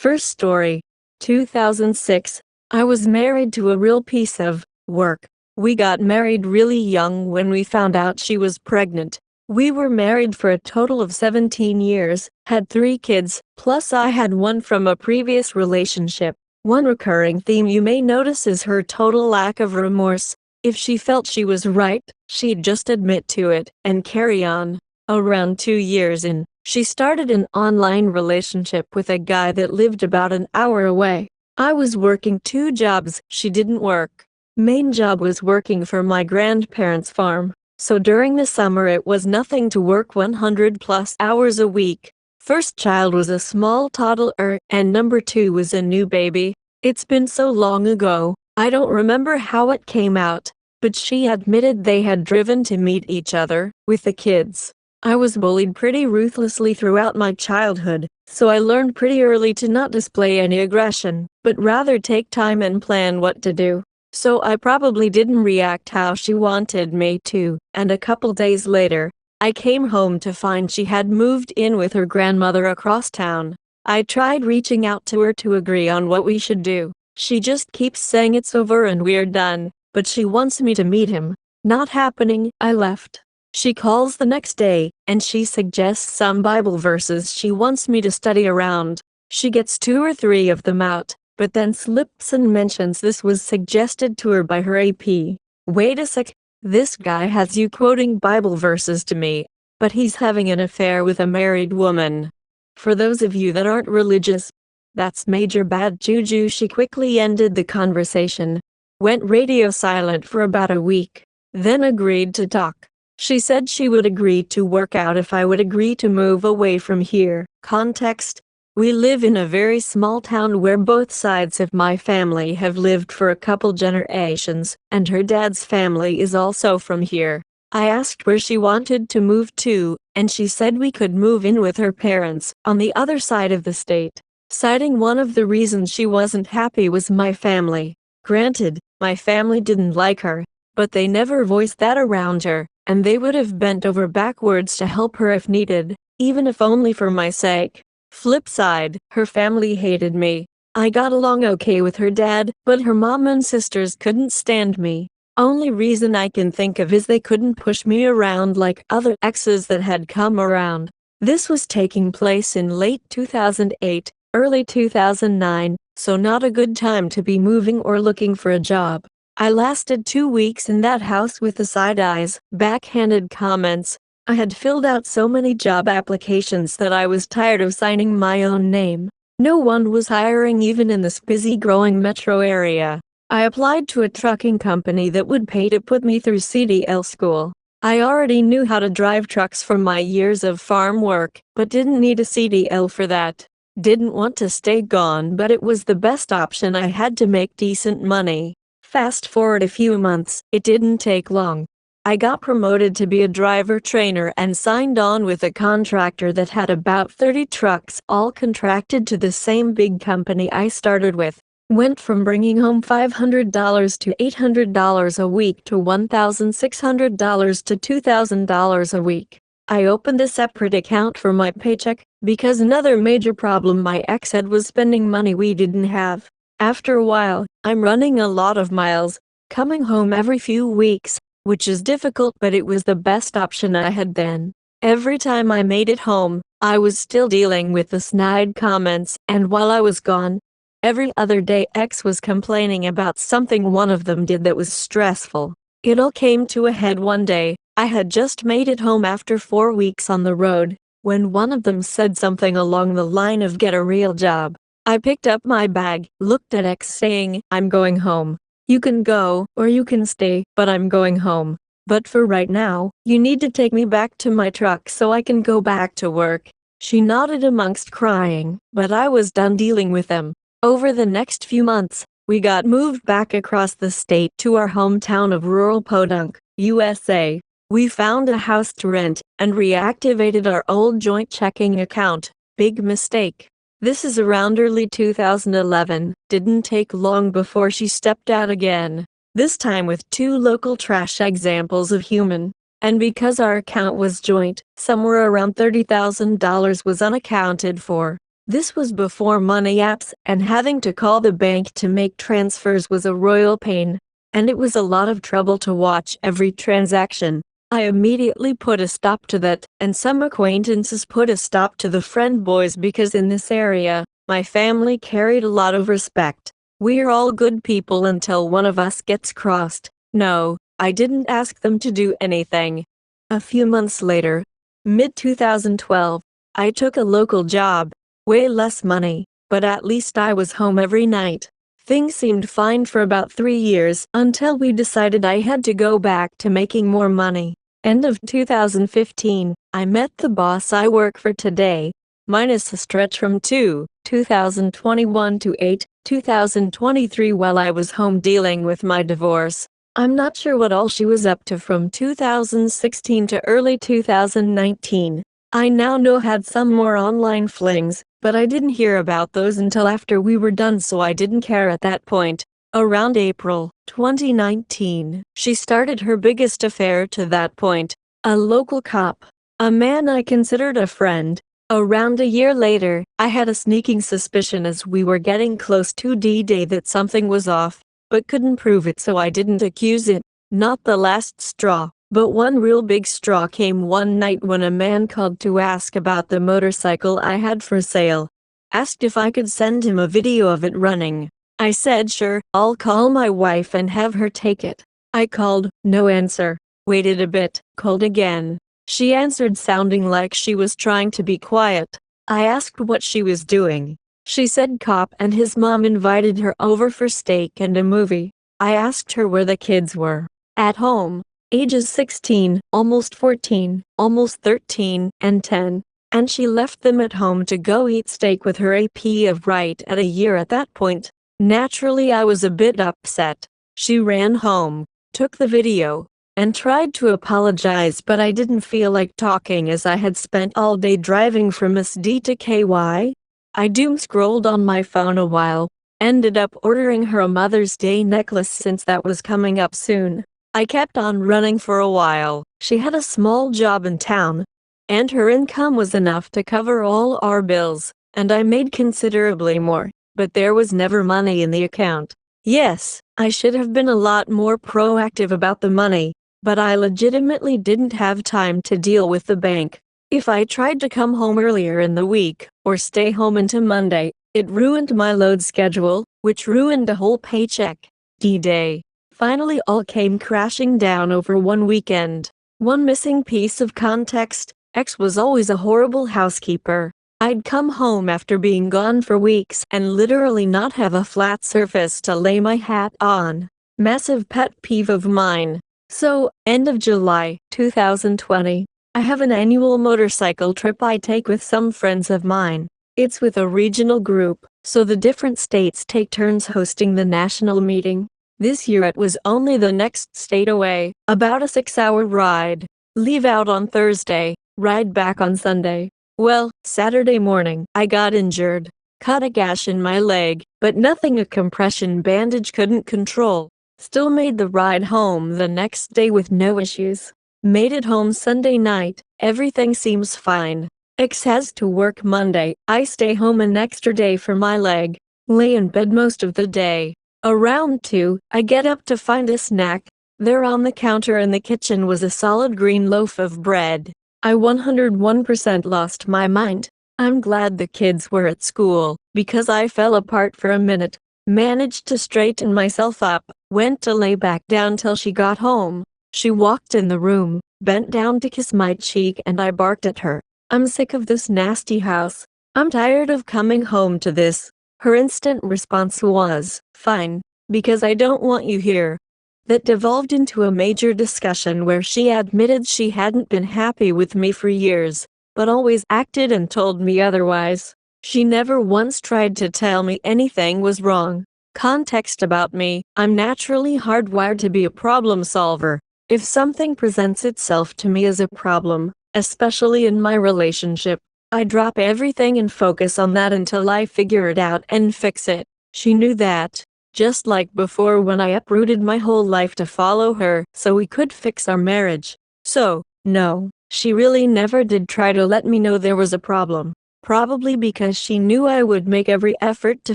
First story. 2006. I was married to a real piece of work. We got married really young when we found out she was pregnant. We were married for a total of 17 years, had 3 kids, plus I had one from a previous relationship. One recurring theme you may notice is her total lack of remorse. If she felt she was right, she'd just admit to it and carry on. Around 2 years in, she started an online relationship with a guy that lived about an hour away. I was working 2 jobs. She didn't work. Main job was working for my grandparents' farm, so during the summer it was nothing to work 100 plus hours a week. First child was a small toddler and number 2 was a new baby. It's been so long ago, I don't remember how it came out, but she admitted they had driven to meet each other with the kids. I was bullied pretty ruthlessly throughout my childhood, so I learned pretty early to not display any aggression, but rather take time and plan what to do. So I probably didn't react how she wanted me to, and a couple days later, I came home to find she had moved in with her grandmother across town. I tried reaching out to her to agree on what we should do. She just keeps saying it's over and we're done, but she wants me to meet him. Not happening. I left. She calls the next day, and she suggests some Bible verses she wants me to study around. She gets 2 or 3 of them out, but then slips and mentions this was suggested to her by her AP. Wait a sec, this guy has you quoting Bible verses to me, but he's having an affair with a married woman. For those of you that aren't religious, that's major bad juju. She quickly ended the conversation, went radio silent for about a week, then agreed to talk. She said she would agree to work out if I would agree to move away from here. Context: we live in a very small town where both sides of my family have lived for a couple generations, and her dad's family is also from here. I asked where she wanted to move to, and she said we could move in with her parents on the other side of the state, citing one of the reasons she wasn't happy was my family. Granted, my family didn't like her, but they never voiced that around her, and they would have bent over backwards to help her if needed, even if only for my sake. Flip side, her family hated me. I got along okay with her dad, but her mom and sisters couldn't stand me. Only reason I can think of is they couldn't push me around like other exes that had come around. This was taking place in late 2008, early 2009, so not a good time to be moving or looking for a job. I lasted 2 weeks in that house with the side eyes, backhanded comments. I had filled out so many job applications that I was tired of signing my own name. No one was hiring even in this busy growing metro area. I applied to a trucking company that would pay to put me through CDL school. I already knew how to drive trucks from my years of farm work, but didn't need a CDL for that. Didn't want to stay gone, but it was the best option I had to make decent money. Fast forward a few months, it didn't take long. I got promoted to be a driver trainer and signed on with a contractor that had about 30 trucks, all contracted to the same big company I started with. Went from bringing home $500 to $800 a week to $1,600 to $2,000 a week. I opened a separate account for my paycheck, because another major problem my ex had was spending money we didn't have. After a while, I'm running a lot of miles, coming home every few weeks, which is difficult, but it was the best option I had then. Every time I made it home, I was still dealing with the snide comments, and while I was gone, every other day ex was complaining about something one of them did that was stressful. It all came to a head one day. I had just made it home after 4 weeks on the road, when one of them said something along the line of "get a real job." I picked up my bag, looked at ex saying, "I'm going home. You can go, or you can stay, but I'm going home. But for right now, you need to take me back to my truck so I can go back to work." She nodded amongst crying, but I was done dealing with them. Over the next few months, we got moved back across the state to our hometown of rural Podunk, USA. We found a house to rent, and reactivated our old joint checking account. Big mistake. This is around early 2011, didn't take long before she stepped out again, this time with 2 local trash examples of human. And because our account was joint, somewhere around $30,000 was unaccounted for. This was before money apps, and having to call the bank to make transfers was a royal pain, and it was a lot of trouble to watch every transaction. I immediately put a stop to that, and some acquaintances put a stop to the friend boys because in this area, my family carried a lot of respect. We're all good people until one of us gets crossed. No, I didn't ask them to do anything. A few months later, mid-2012, I took a local job. Way less money, but at least I was home every night. Things seemed fine for about 3 years until we decided I had to go back to making more money. End of 2015, I met the boss I work for today, minus a stretch from 2021 to 2023 while I was home dealing with my divorce. I'm not sure what all she was up to from 2016 to early 2019. I now know had some more online flings, but I didn't hear about those until after we were done, so I didn't care at that point. Around April 2019, she started her biggest affair to that point, a local cop, a man I considered a friend. Around a year later, I had a sneaking suspicion as we were getting close to D-Day that something was off, but couldn't prove it, so I didn't accuse it. Not the last straw. But one real big straw came one night when a man called to ask about the motorcycle I had for sale. Asked if I could send him a video of it running. I said sure, I'll call my wife and have her take it. I called, no answer. Waited a bit, called again. She answered sounding like she was trying to be quiet. I asked what she was doing. She said cop and his mom invited her over for steak and a movie. I asked her where the kids were. At home. Ages 16, almost 14, almost 13, and 10, and she left them at home to go eat steak with her AP of right at a year at that point. Naturally, I was a bit upset. She ran home, took the video, and tried to apologize, but I didn't feel like talking as I had spent all day driving from SD to KY. I doom scrolled on my phone a while, ended up ordering her a Mother's Day necklace since that was coming up soon. I kept on running for a while. She had a small job in town, and her income was enough to cover all our bills, and I made considerably more, but there was never money in the account. Yes, I should have been a lot more proactive about the money, but I legitimately didn't have time to deal with the bank. If I tried to come home earlier in the week, or stay home into Monday, it ruined my load schedule, which ruined a whole paycheck. D-Day finally all came crashing down over one weekend. One missing piece of context: X was always a horrible housekeeper. I'd come home after being gone for weeks and literally not have a flat surface to lay my hat on. Massive pet peeve of mine. So, end of July 2020, I have an annual motorcycle trip I take with some friends of mine. It's with a regional group, so the different states take turns hosting the national meeting. This year it was only the next state away, about a 6-hour ride. Leave out on Thursday, ride back on Sunday. Well, Saturday morning, I got injured. Cut a gash in my leg, but nothing a compression bandage couldn't control. Still made the ride home the next day with no issues. Made it home Sunday night, everything seems fine. X has to work Monday, I stay home an extra day for my leg. Lay in bed most of the day. Around 2, I get up to find a snack. There on the counter in the kitchen was a solid green loaf of bread. I 101% lost my mind. I'm glad the kids were at school, because I fell apart for a minute. Managed to straighten myself up, went to lay back down till she got home. She walked in the room, bent down to kiss my cheek, and I barked at her. I'm sick of this nasty house. I'm tired of coming home to this. Her instant response was, fine, because I don't want you here. That devolved into a major discussion where she admitted she hadn't been happy with me for years, but always acted and told me otherwise. She never once tried to tell me anything was wrong. Context about me: I'm naturally hardwired to be a problem solver. If something presents itself to me as a problem, especially in my relationship, I drop everything and focus on that until I figure it out and fix it. She knew that. Just like before when I uprooted my whole life to follow her so we could fix our marriage. So, no, she really never did try to let me know there was a problem. Probably because she knew I would make every effort to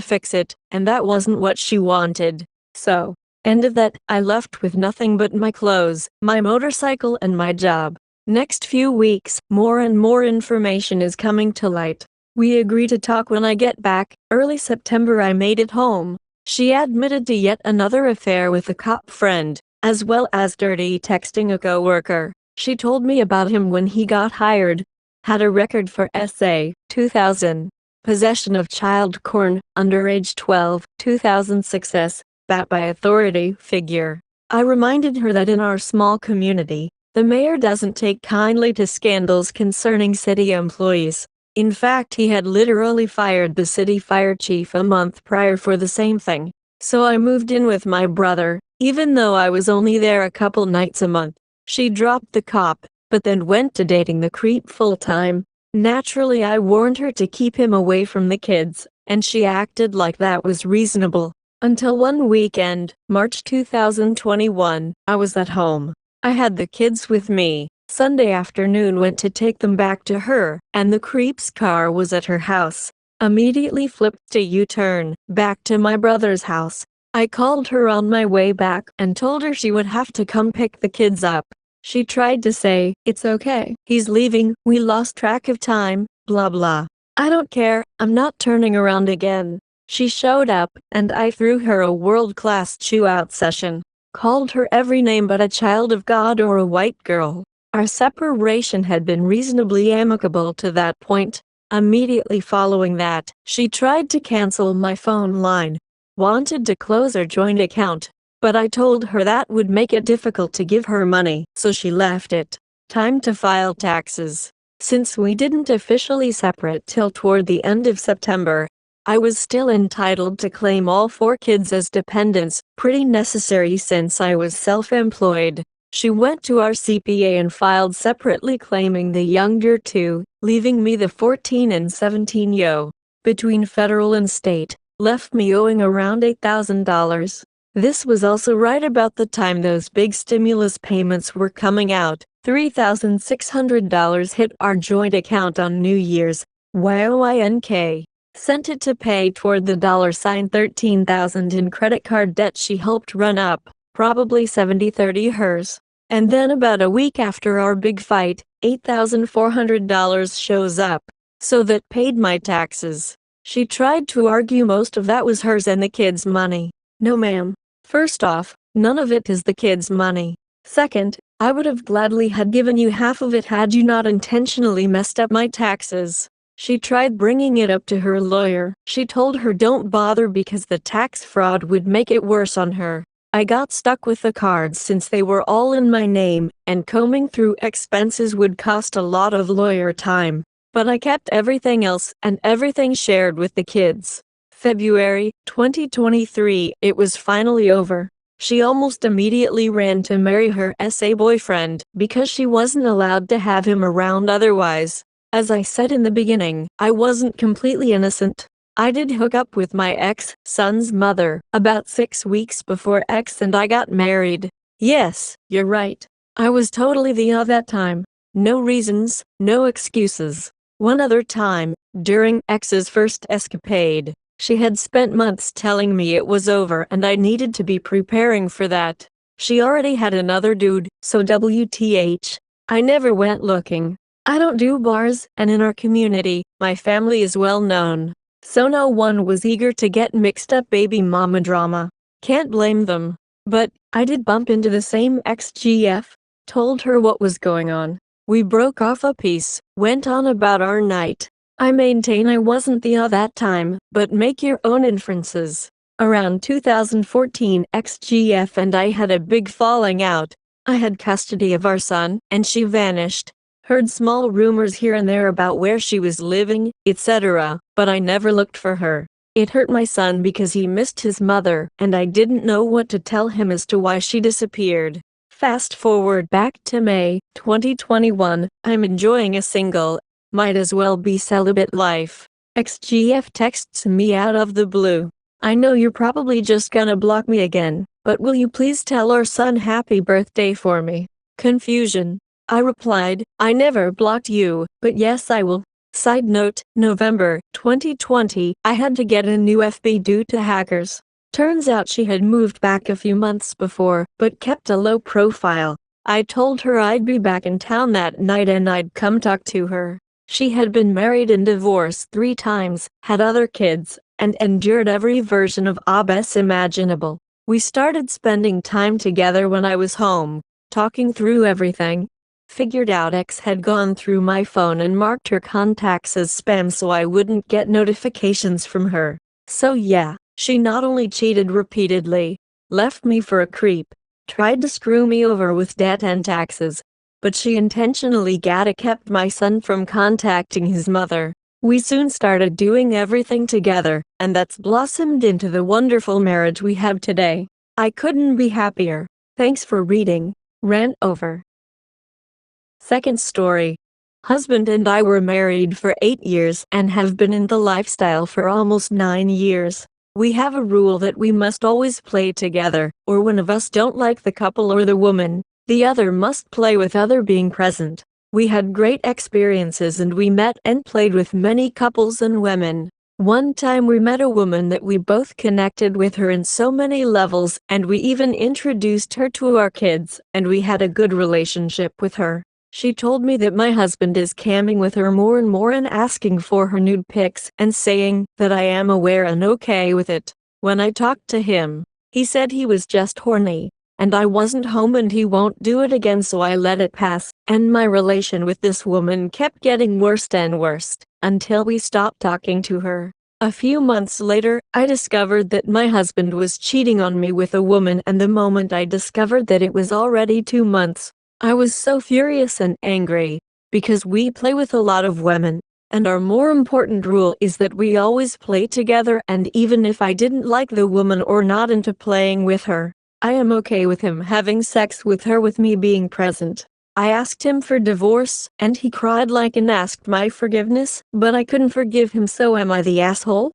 fix it, and that wasn't what she wanted. So, end of that, I left with nothing but my clothes, my motorcycle and my job. Next few weeks, more and more information is coming to light. We agree to talk when I get back. Early September I made it home. She admitted to yet another affair with a cop friend, as well as dirty texting a coworker. She told me about him when he got hired. Had a record for SA, 2000. Possession of child porn, underage 12, 2006 bat by authority figure. I reminded her that in our small community, the mayor doesn't take kindly to scandals concerning city employees. In fact, he had literally fired the city fire chief a month prior for the same thing. So I moved in with my brother, even though I was only there a couple nights a month. She dropped the cop, but then went to dating the creep full-time. Naturally, I warned her to keep him away from the kids, and she acted like that was reasonable. Until one weekend, March 2021, I was at home. I had the kids with me. Sunday afternoon went to take them back to her, and the creep's car was at her house. Immediately flipped a U-turn, back to my brother's house. I called her on my way back and told her she would have to come pick the kids up. She tried to say, "It's okay, he's leaving, we lost track of time, blah blah." I don't care, I'm not turning around again. She showed up, and I threw her a world-class chew-out session. Called her every name but a child of God or a white girl. Our separation had been reasonably amicable to that point. Immediately following that, she tried to cancel my phone line. Wanted to close our joint account, but I told her that would make it difficult to give her money, so she left it. Time to file taxes. Since we didn't officially separate till toward the end of September, I was still entitled to claim all 4 kids as dependents, pretty necessary since I was self-employed. She went to our CPA and filed separately claiming the younger 2, leaving me the 14 and 17 yo. Between federal and state, left me owing around $8,000. This was also right about the time those big stimulus payments were coming out. $3,600 hit our joint account on New Year's. YOINK. Sent it to pay toward the $13,000 in credit card debt she helped run up, probably 70-30 hers. And then about a week after our big fight, $8,400 shows up. So that paid my taxes. She tried to argue most of that was hers and the kids' money. No ma'am. First off, none of it is the kids' money. Second, I would have gladly had given you half of it had you not intentionally messed up my taxes. She tried bringing it up to her lawyer. She told her don't bother because the tax fraud would make it worse on her. I got stuck with the cards since they were all in my name, and combing through expenses would cost a lot of lawyer time. But I kept everything else and everything shared with the kids. February 2023, it was finally over. She almost immediately ran to marry her SA boyfriend because she wasn't allowed to have him around otherwise. As I said in the beginning, I wasn't completely innocent. I did hook up with my ex-son's mother about 6 weeks before X and I got married. Yes, you're right. I was totally the that time. No reasons, no excuses. One other time, during X's first escapade, she had spent months telling me it was over and I needed to be preparing for that. She already had another dude, so WTH. I never went looking. I don't do bars, and in our community, my family is well known. So no one was eager to get mixed up baby mama drama. Can't blame them. But, I did bump into the same ex-GF. Told her what was going on. We broke off a piece, went on about our night. I maintain I wasn't the that time, but make your own inferences. Around 2014, ex-GF and I had a big falling out. I had custody of our son, and she vanished. Heard small rumors here and there about where she was living, etc., but I never looked for her. It hurt my son because he missed his mother, and I didn't know what to tell him as to why she disappeared. Fast forward back to May 2021, I'm enjoying a single, might as well be celibate life. Ex-GF texts me out of the blue. I know you're probably just gonna block me again, but will you please tell our son happy birthday for me? Confusion. I replied, I never blocked you, but yes I will. Side note, November 2020, I had to get a new FB due to hackers. Turns out she had moved back a few months before, but kept a low profile. I told her I'd be back in town that night and I'd come talk to her. She had been married and divorced 3 times, had other kids, and endured every version of ABS imaginable. We started spending time together when I was home, talking through everything. Figured out X had gone through my phone and marked her contacts as spam so I wouldn't get notifications from her. So yeah, she not only cheated repeatedly, left me for a creep, tried to screw me over with debt and taxes, but she intentionally kept my son from contacting his mother. We soon started doing everything together, and that's blossomed into the wonderful marriage we have today. I couldn't be happier. Thanks for reading. Rant over. Second story. Husband and I were married for 8 years and have been in the lifestyle for almost 9 years. We have a rule that we must always play together, or one of us don't like the couple or the woman, the other must play with other being present. We had great experiences and we met and played with many couples and women. One time we met a woman that we both connected with her in so many levels, and we even introduced her to our kids, and we had a good relationship with her. She told me that my husband is camming with her more and more and asking for her nude pics and saying that I am aware and okay with it. When I talked to him, he said he was just horny, and I wasn't home and he won't do it again, so I let it pass, and my relation with this woman kept getting worse and worse, until we stopped talking to her. A few months later, I discovered that my husband was cheating on me with a woman, and the moment I discovered that it was already 2 months, I was so furious and angry, because we play with a lot of women, and our more important rule is that we always play together, and even if I didn't like the woman or not into playing with her, I am okay with him having sex with her with me being present. I asked him for divorce, and he cried like and asked my forgiveness, but I couldn't forgive him, so am I the asshole?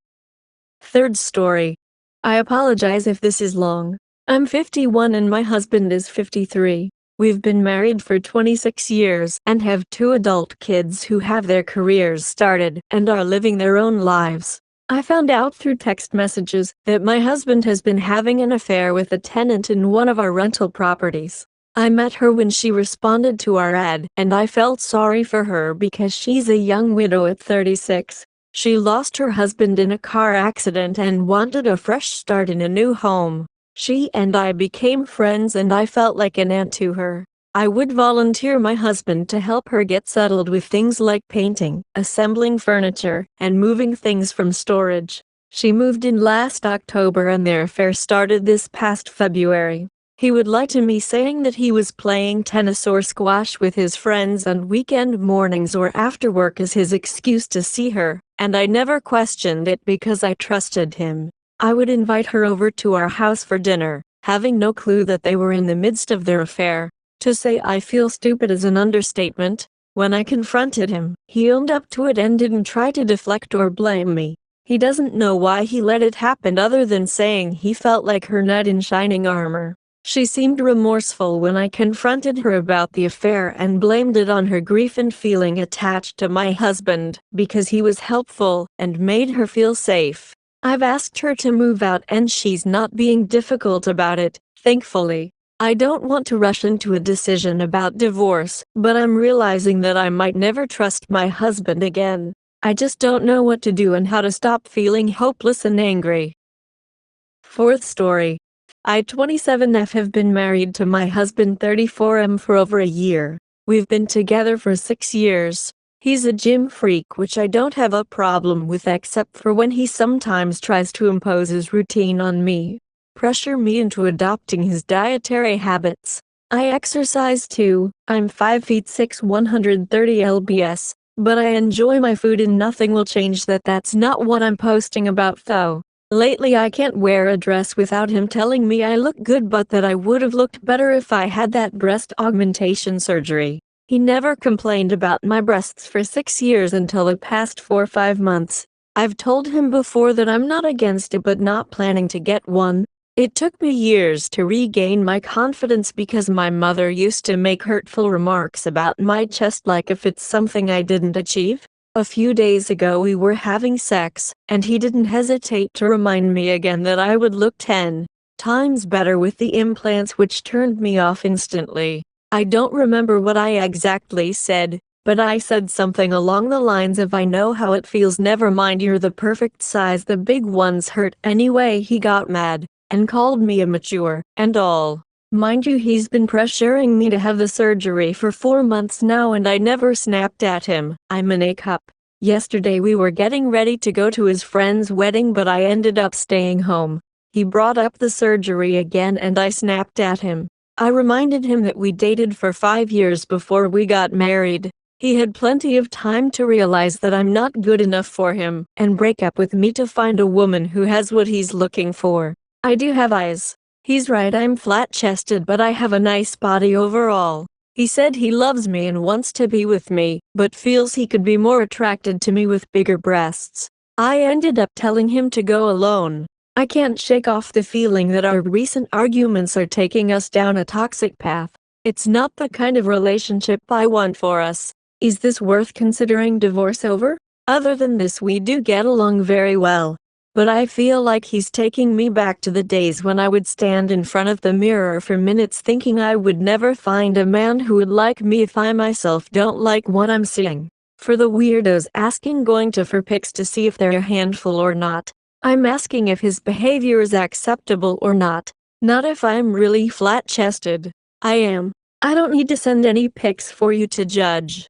Third story. I apologize if this is long. I'm 51 and my husband is 53. We've been married for 26 years and have 2 adult kids who have their careers started and are living their own lives. I found out through text messages that my husband has been having an affair with a tenant in one of our rental properties. I met her when she responded to our ad, and I felt sorry for her because she's a young widow at 36. She lost her husband in a car accident and wanted a fresh start in a new home. She and I became friends and I felt like an aunt to her. I would volunteer my husband to help her get settled with things like painting, assembling furniture, and moving things from storage. She moved in last October and their affair started this past February. He would lie to me saying that he was playing tennis or squash with his friends on weekend mornings or after work as his excuse to see her, and I never questioned it because I trusted him. I would invite her over to our house for dinner, having no clue that they were in the midst of their affair. To say I feel stupid is an understatement. When I confronted him, he owned up to it and didn't try to deflect or blame me. He doesn't know why he let it happen other than saying he felt like her knight in shining armor. She seemed remorseful when I confronted her about the affair and blamed it on her grief and feeling attached to my husband because he was helpful and made her feel safe. I've asked her to move out and she's not being difficult about it, thankfully. I don't want to rush into a decision about divorce, but I'm realizing that I might never trust my husband again. I just don't know what to do and how to stop feeling hopeless and angry. Fourth story. I, 27F, have been married to my husband, 34M, for over a year. We've been together for 6 years. He's a gym freak, which I don't have a problem with except for when he sometimes tries to impose his routine on me, pressure me into adopting his dietary habits. I exercise too. I'm 5'6", 130 lbs, but I enjoy my food and nothing will change that. That's not what I'm posting about though. Lately I can't wear a dress without him telling me I look good, but that I would have looked better if I had that breast augmentation surgery. He never complained about my breasts for 6 years until the past 4 or 5 months. I've told him before that I'm not against it but not planning to get one. It took me years to regain my confidence because my mother used to make hurtful remarks about my chest like if it's something I didn't achieve. A few days ago we were having sex, and he didn't hesitate to remind me again that I would look 10 times better with the implants, which turned me off instantly. I don't remember what I exactly said, but I said something along the lines of I know how it feels, never mind, you're the perfect size, the big ones hurt. Anyway, he got mad and called me immature and all. Mind you, he's been pressuring me to have the surgery for 4 months now and I never snapped at him. I'm in a cup. Yesterday we were getting ready to go to his friend's wedding, but I ended up staying home. He brought up the surgery again and I snapped at him. I reminded him that we dated for 5 years before we got married. He had plenty of time to realize that I'm not good enough for him and break up with me to find a woman who has what he's looking for. I do have eyes. He's right, I'm flat-chested, but I have a nice body overall. He said he loves me and wants to be with me, but feels he could be more attracted to me with bigger breasts. I ended up telling him to go alone. I can't shake off the feeling that our recent arguments are taking us down a toxic path. It's not the kind of relationship I want for us. Is this worth considering divorce over? Other than this, we do get along very well. But I feel like he's taking me back to the days when I would stand in front of the mirror for minutes thinking I would never find a man who would like me if I myself don't like what I'm seeing. For the weirdos asking, going to for pics to see if they're a handful or not. I'm asking if his behavior is acceptable or not. Not if I'm really flat-chested. I am. I don't need to send any pics for you to judge.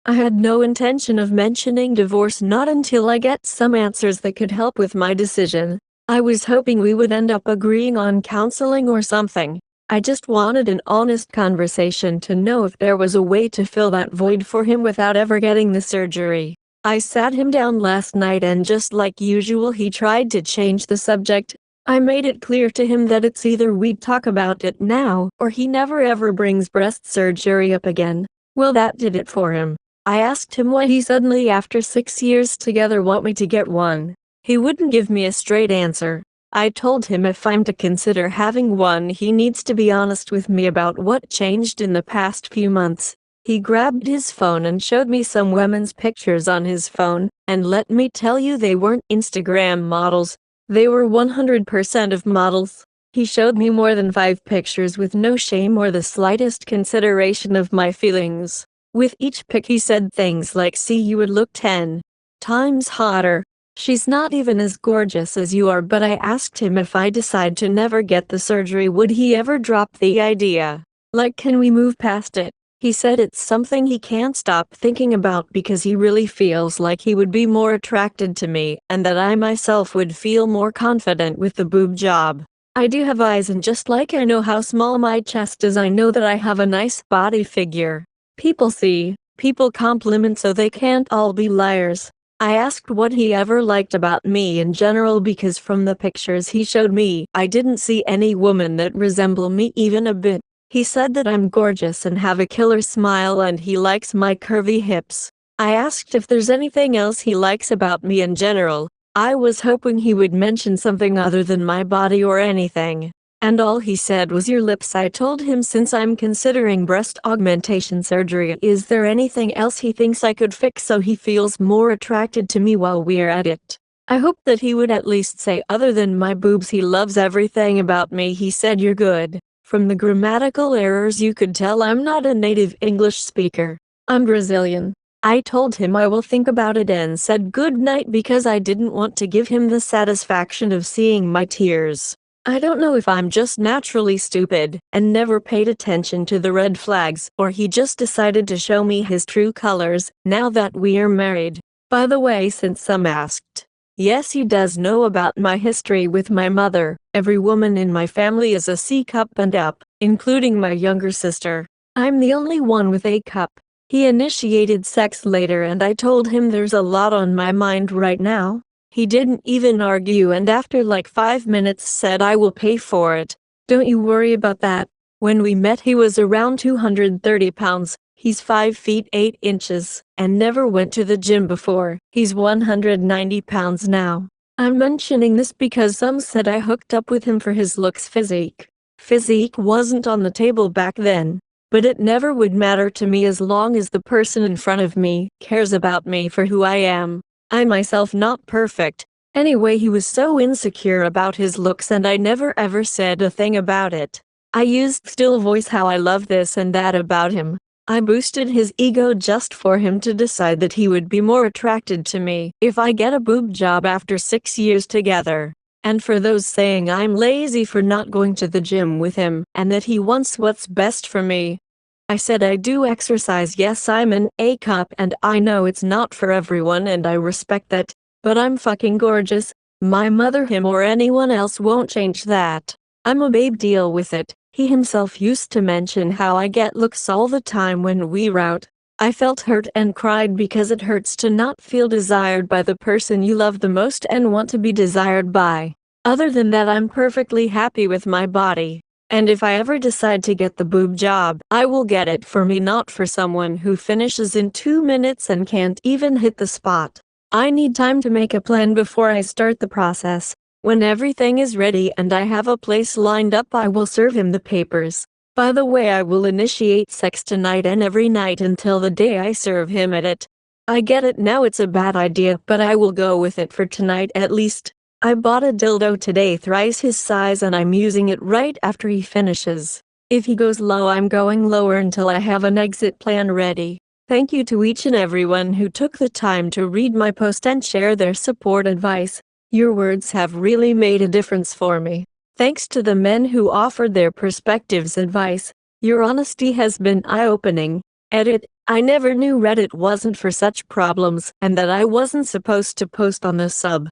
I had no intention of mentioning divorce, not until I get some answers that could help with my decision. I was hoping we would end up agreeing on counseling or something. I just wanted an honest conversation to know if there was a way to fill that void for him without ever getting the surgery. I sat him down last night and just like usual he tried to change the subject. I made it clear to him that it's either we talk about it now or he never ever brings breast surgery up again. Well, that did it for him. I asked him why he suddenly, after 6 years together, want me to get one. He wouldn't give me a straight answer. I told him if I'm to consider having one, he needs to be honest with me about what changed in the past few months. He grabbed his phone and showed me some women's pictures on his phone, and let me tell you, they weren't Instagram models. They were 100% of models. He showed me more than 5 pictures with no shame or the slightest consideration of my feelings. With each pic he said things like, see, you would look 10 times hotter. She's not even as gorgeous as you are. But I asked him if I decide to never get the surgery, would he ever drop the idea? Like, can we move past it? He said it's something he can't stop thinking about because he really feels like he would be more attracted to me and that I myself would feel more confident with the boob job. I do have eyes, and just like I know how small my chest is, I know that I have a nice body figure. People see, people compliment, so they can't all be liars. I asked what he ever liked about me in general because from the pictures he showed me, I didn't see any woman that resemble me even a bit. He said that I'm gorgeous and have a killer smile and he likes my curvy hips. I asked if there's anything else he likes about me in general. I was hoping he would mention something other than my body or anything. And all he said was your lips. I told him since I'm considering breast augmentation surgery, is there anything else he thinks I could fix so he feels more attracted to me while we're at it? I hoped that he would at least say other than my boobs he loves everything about me. He said you're good. From the grammatical errors you could tell I'm not a native English speaker. I'm Brazilian. I told him I will think about it and said good night because I didn't want to give him the satisfaction of seeing my tears. I don't know if I'm just naturally stupid and never paid attention to the red flags, or he just decided to show me his true colors now that we're married. By the way, since some asked, yes, he does know about my history with my mother. Every woman in my family is a C cup and up, including my younger sister. I'm the only one with A cup. He initiated sex later and I told him there's a lot on my mind right now. He didn't even argue and after like 5 minutes said I will pay for it. Don't you worry about that. When we met he was around 230 pounds. He's 5 feet 8 inches and never went to the gym before. He's 190 pounds now. I'm mentioning this because some said I hooked up with him for his looks. Physique wasn't on the table back then. but it never would matter to me as long as the person in front of me cares about me for who I am. I myself not perfect. Anyway, he was so insecure about his looks and I never ever said a thing about it. I used still voice how I love this and that about him. I boosted his ego just for him to decide that he would be more attracted to me if I get a boob job after 6 years together. And for those saying I'm lazy for not going to the gym with him and that he wants what's best for me, I said I do exercise. Yes, I'm an A cup and I know it's not for everyone and I respect that, but I'm fucking gorgeous. My mother, him or anyone else won't change that. I'm a babe, deal with it. He himself used to mention how I get looks all the time when we're out. I felt hurt and cried because it hurts to not feel desired by the person you love the most and want to be desired by. Other than that, I'm perfectly happy with my body. And if I ever decide to get the boob job, I will get it for me, not for someone who finishes in 2 minutes and can't even hit the spot. I need time to make a plan before I start the process. When everything is ready and I have a place lined up, I will serve him the papers. By the way, I will initiate sex tonight and every night until the day I serve him at it. I get it now, it's a bad idea, but I will go with it for tonight at least. I bought a dildo today thrice his size and I'm using it right after he finishes. If he goes low, I'm going lower until I have an exit plan ready. Thank you to each and everyone who took the time to read my post and share their support advice. Your words have really made a difference for me. Thanks to the men who offered their perspectives advice. Your honesty has been eye-opening. Edit, I never knew Reddit wasn't for such problems and that I wasn't supposed to post on the sub.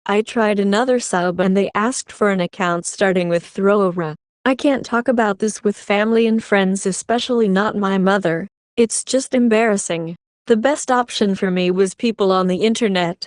I tried another sub and they asked for an account starting with Throra. I can't talk about this with family and friends, especially not my mother. It's just embarrassing. The best option for me was people on the internet.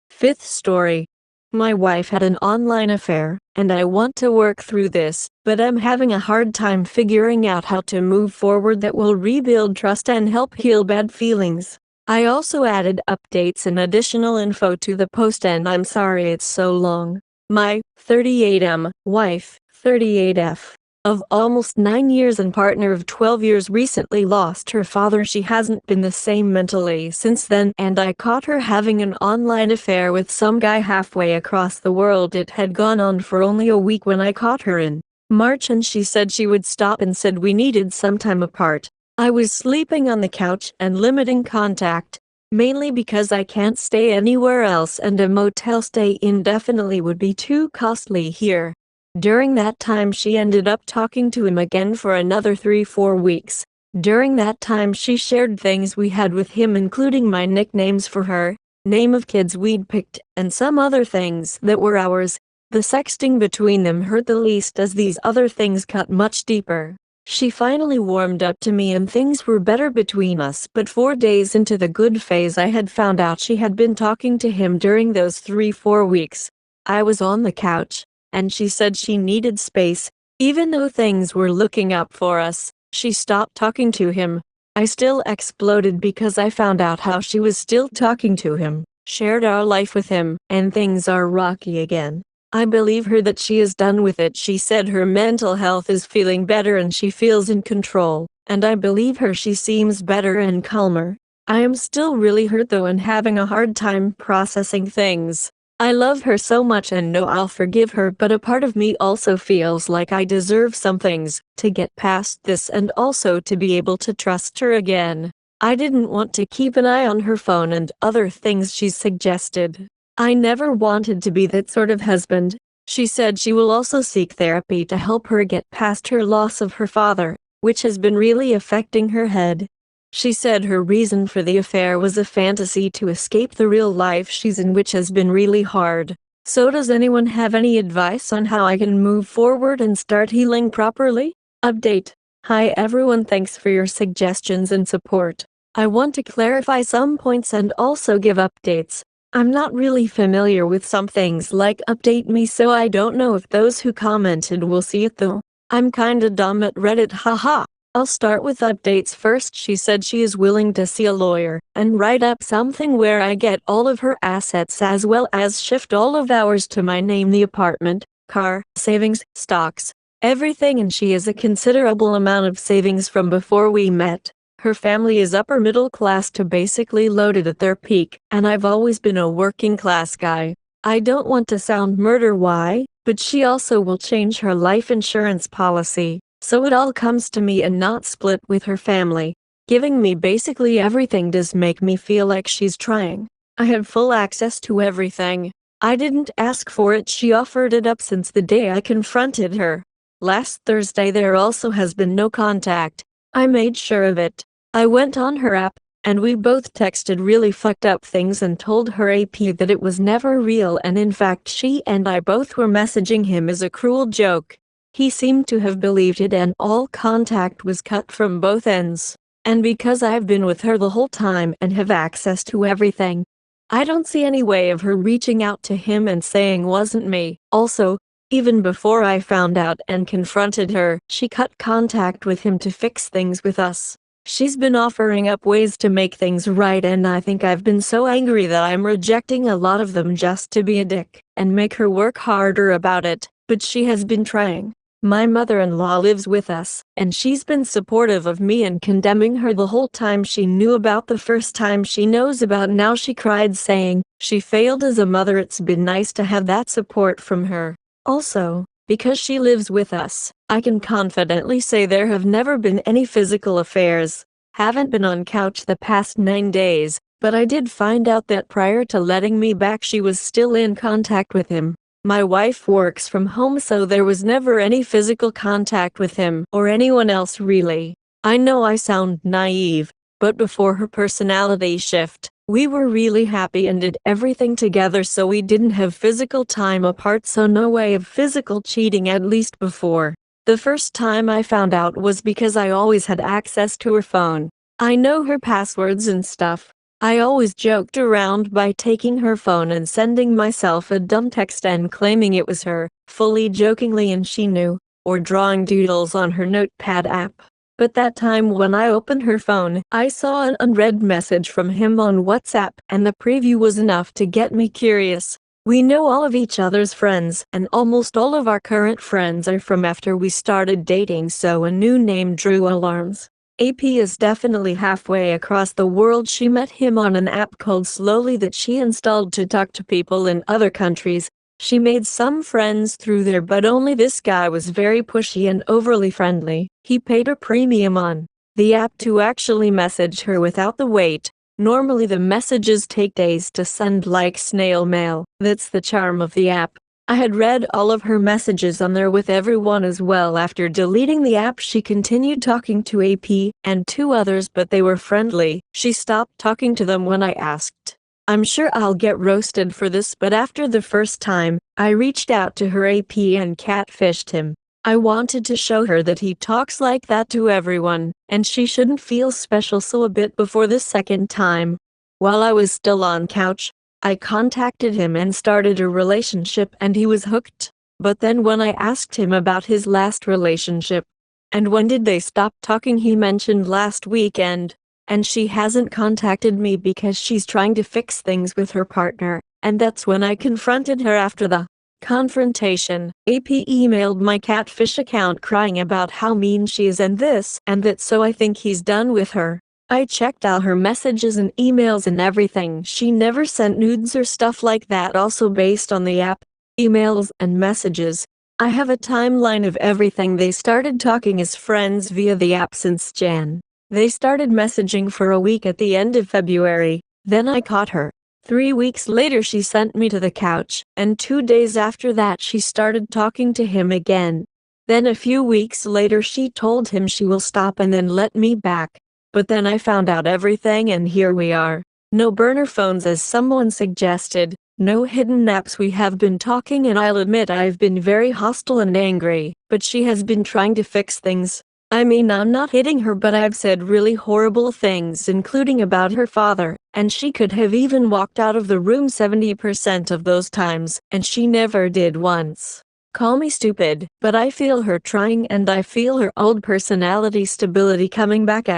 Fifth story. My wife had an online affair, and I want to work through this, but I'm having a hard time figuring out how to move forward that will rebuild trust and help heal bad feelings. I also added updates and additional info to the post and I'm sorry it's so long. My 38M wife, 38F, of almost 9 years and partner of 12 years recently lost her father. She hasn't been the same mentally since then, and I caught her having an online affair with some guy halfway across the world. It had gone on for only a week when I caught her in March and she said she would stop and said we needed some time apart. I was sleeping on the couch and limiting contact, mainly because I can't stay anywhere else and a motel stay indefinitely would be too costly here. During that time she ended up talking to him again for another 3-4 weeks. During that time she shared things we had with him, including my nicknames for her, name of kids we'd picked, and some other things that were ours. The sexting between them hurt the least as these other things cut much deeper. She finally warmed up to me and things were better between us, but 4 days into the good phase I had found out she had been talking to him during those 3-4 weeks. I was on the couch, and she said she needed space. Even though things were looking up for us, she stopped talking to him. I still exploded because I found out how she was still talking to him, shared our life with him, and things are rocky again. I believe her that she is done with it. She said her mental health is feeling better and she feels in control, and I believe her. She seems better and calmer. I am still really hurt though and having a hard time processing things. I love her so much and know I'll forgive her, but a part of me also feels like I deserve some things to get past this and also to be able to trust her again. I didn't want to keep an eye on her phone and other things she suggested. I never wanted to be that sort of husband. She said she will also seek therapy to help her get past her loss of her father, which has been really affecting her head. She said her reason for the affair was a fantasy to escape the real life she's in, which has been really hard. So does anyone have any advice on how I can move forward and start healing properly? Update. Hi everyone, thanks for your suggestions and support. I want to clarify some points and also give updates. I'm not really familiar with some things like Update Me, so I don't know if those who commented will see it though. I'm kinda dumb at Reddit, haha. I'll start with updates first. She said she is willing to see a lawyer and write up something where I get all of her assets as well as shift all of ours to my name, the apartment, car, savings, stocks, everything, and she has a considerable amount of savings from before we met. Her family is upper middle class to basically loaded at their peak, and I've always been a working class guy. I don't want to sound murder why, but she also will change her life insurance policy, so it all comes to me and not split with her family. Giving me basically everything does make me feel like she's trying. I had full access to everything. I didn't ask for it, she offered it up since the day I confronted her. Last Thursday there also has been no contact. I made sure of it. I went on her app, and we both texted really fucked up things and told her AP that it was never real, and in fact she and I both were messaging him as a cruel joke. He seemed to have believed it, and all contact was cut from both ends. And because I've been with her the whole time and have access to everything, I don't see any way of her reaching out to him and saying wasn't me. Also, even before I found out and confronted her, she cut contact with him to fix things with us. She's been offering up ways to make things right, and I think I've been so angry that I'm rejecting a lot of them just to be a dick and make her work harder about it, but she has been trying. My mother-in-law lives with us, and she's been supportive of me and condemning her the whole time. She knew about the first time, she knows about now. She cried saying she failed as a mother. It's been nice to have that support from her. Also, because she lives with us, I can confidently say there have never been any physical affairs. Haven't been on couch the past 9 days, but I did find out that prior to letting me back she was still in contact with him. My wife works from home, so there was never any physical contact with him or anyone else really. I know I sound naive, but before her personality shift, we were really happy and did everything together, so we didn't have physical time apart, so no way of physical cheating, at least before. The first time I found out was because I always had access to her phone. I know her passwords and stuff. I always joked around by taking her phone and sending myself a dumb text and claiming it was her, fully jokingly, and she knew, or drawing doodles on her notepad app. But that time when I opened her phone, I saw an unread message from him on WhatsApp, and the preview was enough to get me curious. We know all of each other's friends, and almost all of our current friends are from after we started dating, so a new name drew alarms. AP is definitely halfway across the world. She met him on an app called Slowly that she installed to talk to people in other countries. She made some friends through there, but only this guy was very pushy and overly friendly. He paid her premium on the app to actually message her without the wait. Normally the messages take days to send, like snail mail. That's the charm of the app. I had read all of her messages on there with everyone as well. After deleting the app, she continued talking to AP and 2 others, but they were friendly. She stopped talking to them when I asked. I'm sure I'll get roasted for this, but after the first time, I reached out to her AP and catfished him. I wanted to show her that he talks like that to everyone, and she shouldn't feel special, so a bit before the second time, while I was still on couch, I contacted him and started a relationship, and he was hooked. But then when I asked him about his last relationship, and when did they stop talking, he mentioned last weekend. And she hasn't contacted me because she's trying to fix things with her partner, and that's when I confronted her after the confrontation. AP emailed my catfish account crying about how mean she is and this and that, so I think he's done with her. I checked all her messages and emails and everything. She never sent nudes or stuff like that. Also, based on the app, emails and messages, I have a timeline of everything. They started talking as friends via the app since Jan. They started messaging for a week at the end of February, then I caught her. 3 weeks later she sent me to the couch, and 2 days after that she started talking to him again. Then a few weeks later she told him she will stop and then let me back. But then I found out everything, and here we are. No burner phones as someone suggested, no hidden apps. We have been talking, and I'll admit I've been very hostile and angry, but she has been trying to fix things. I mean, I'm not hitting her, but I've said really horrible things, including about her father, and she could have even walked out of the room 70% of those times, and she never did once. Call me stupid, but I feel her trying, and I feel her old personality stability coming back.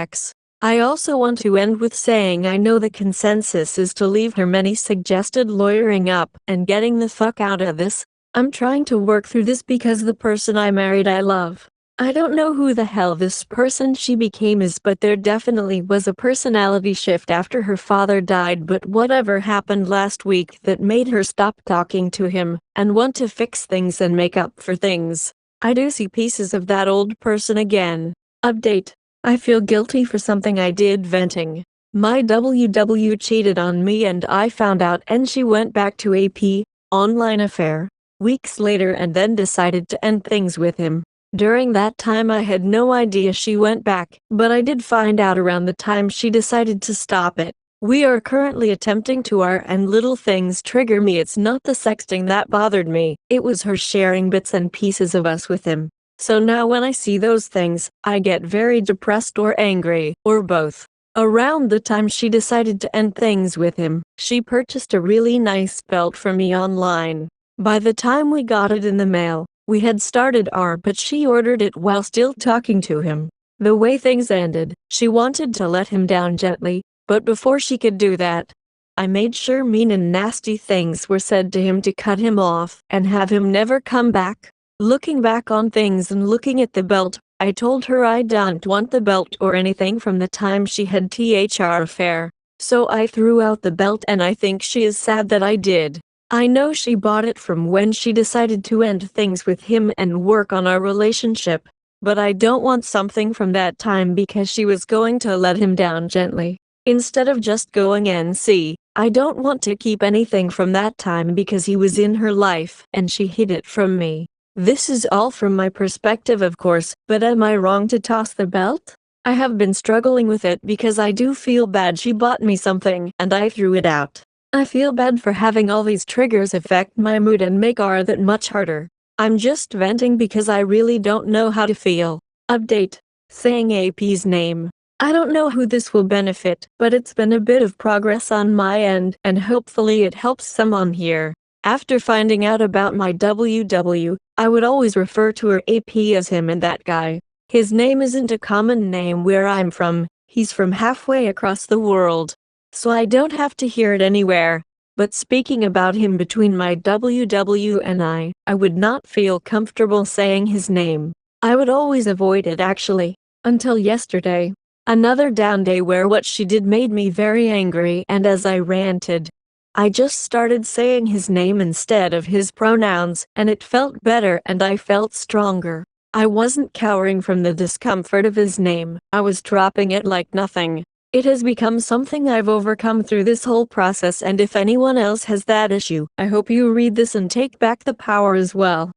I also want to end with saying I know the consensus is to leave her. Many suggested lawyering up and getting the fuck out of this. I'm trying to work through this because the person I married I love. I don't know who the hell this person she became is, but there definitely was a personality shift after her father died. But whatever happened last week that made her stop talking to him and want to fix things and make up for things? I do see pieces of that old person again. Update. I feel guilty for something I did. Venting. My WW cheated on me and I found out, and she went back to AP online affair weeks later and then decided to end things with him. During that time I had no idea she went back, but I did find out around the time she decided to stop it. We are currently attempting to and little things trigger me. It's not the sexting that bothered me, it was her sharing bits and pieces of us with him. So now when I see those things, I get very depressed or angry, or both. Around the time she decided to end things with him, she purchased a really nice belt for me online. By the time we got it in the mail, we had started but she ordered it while still talking to him. The way things ended, she wanted to let him down gently, but before she could do that, I made sure mean and nasty things were said to him to cut him off and have him never come back. Looking back on things and looking at the belt, I told her I don't want the belt or anything from the time she had THR affair. So I threw out the belt and I think she is sad that I did. I know she bought it from when she decided to end things with him and work on our relationship, but I don't want something from that time because she was going to let him down gently, instead of just going NC. I don't want to keep anything from that time because he was in her life and she hid it from me. This is all from my perspective, of course, but am I wrong to toss the belt? I have been struggling with it because I do feel bad. She bought me something and I threw it out. I feel bad for having all these triggers affect my mood and make that much harder. I'm just venting because I really don't know how to feel. Update. Saying AP's name. I don't know who this will benefit, but it's been a bit of progress on my end and hopefully it helps someone here. After finding out about my WW, I would always refer to her AP as him and that guy. His name isn't a common name where I'm from, he's from halfway across the world. So I don't have to hear it anywhere. But speaking about him between my WW and I would not feel comfortable saying his name. I would always avoid it actually, until yesterday. Another down day where what she did made me very angry, and as I ranted, I just started saying his name instead of his pronouns, and it felt better and I felt stronger. I wasn't cowering from the discomfort of his name, I was dropping it like nothing. It has become something I've overcome through this whole process, and if anyone else has that issue, I hope you read this and take back the power as well.